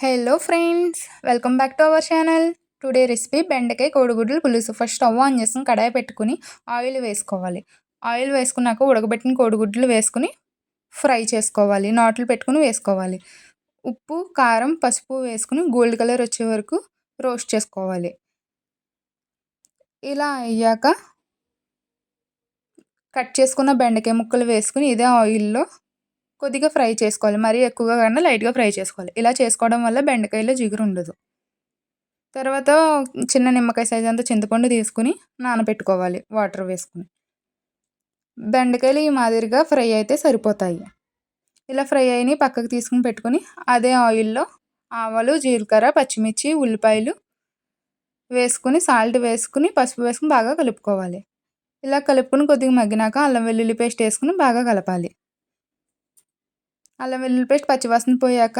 Hello friends, welcome back to our channel. Today recipe బెండకాయ కోడిగుడ్లు పులుసు. ఫస్ట్ స్టవ్ ఆన్ చేసుకుని కడాయి పెట్టుకుని ఆయిల్ వేసుకోవాలి. ఆయిల్ వేసుకున్నాక ఉడకబెట్టిన కోడిగుడ్లు వేసుకుని ఫ్రై చేసుకోవాలి. నాట్లు పెట్టుకుని వేసుకోవాలి. ఉప్పు, కారం, పసుపు వేసుకుని గోల్డ్ కలర్ వచ్చే వరకు రోస్ట్ చేసుకోవాలి. ఇలా అయ్యాక కట్ చేసుకున్న బెండకాయ ముక్కలు వేసుకుని ఇదే ఆయిల్లో కొద్దిగా ఫ్రై చేసుకోవాలి. మరీ ఎక్కువగా కన్నా లైట్గా ఫ్రై చేసుకోవాలి. ఇలా చేసుకోవడం వల్ల బెండకాయలో జిగురు ఉండదు. తర్వాత చిన్న నిమ్మకాయ సైజ్ అంతా చింతపండు తీసుకుని నానబెట్టుకోవాలి వాటర్ వేసుకుని. బెండకాయలు ఈ మాదిరిగా ఫ్రై అయితే సరిపోతాయి. ఇలా ఫ్రై అయినాయి పక్కకు తీసుకుని పెట్టుకుని అదే ఆయిల్లో ఆవాలు, జీలకర్ర, పచ్చిమిర్చి, ఉల్లిపాయలు వేసుకుని సాల్ట్ వేసుకుని పసుపు వేసుకుని బాగా కలుపుకోవాలి. ఇలా కలుపుకుని కొద్దిగా మగ్గినాక అల్లం వెల్లుల్లి పేస్ట్ వేసుకుని బాగా కలపాలి. అల్లం వెల్లుల్లి పేస్ట్ పచ్చివాసన పోయాక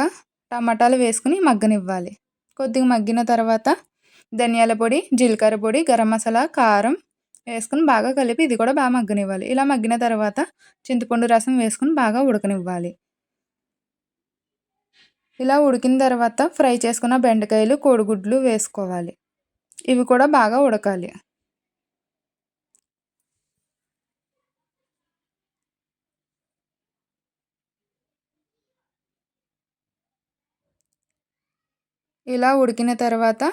టమాటాలు వేసుకుని మగ్గనివ్వాలి. కొద్దిగా మగ్గిన తర్వాత ధనియాల పొడి, జీలకర్ర పొడి, గరం మసాలా, కారం వేసుకుని బాగా కలిపి ఇది కూడా బాగా మగ్గనివ్వాలి. ఇలా మగ్గిన తర్వాత చింతపండు రసం వేసుకుని బాగా ఉడకనివ్వాలి. ఇలా ఉడికిన తర్వాత ఫ్రై చేసుకున్న బెండకాయలు, కోడిగుడ్లు వేసుకోవాలి. ఇవి కూడా బాగా ఉడకాలి. ఇలా ఉడికిన తర్వాత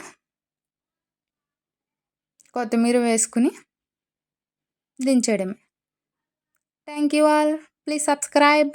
కొత్తిమీర వేసుకుని దించేయడమే. Thank you all. Please subscribe.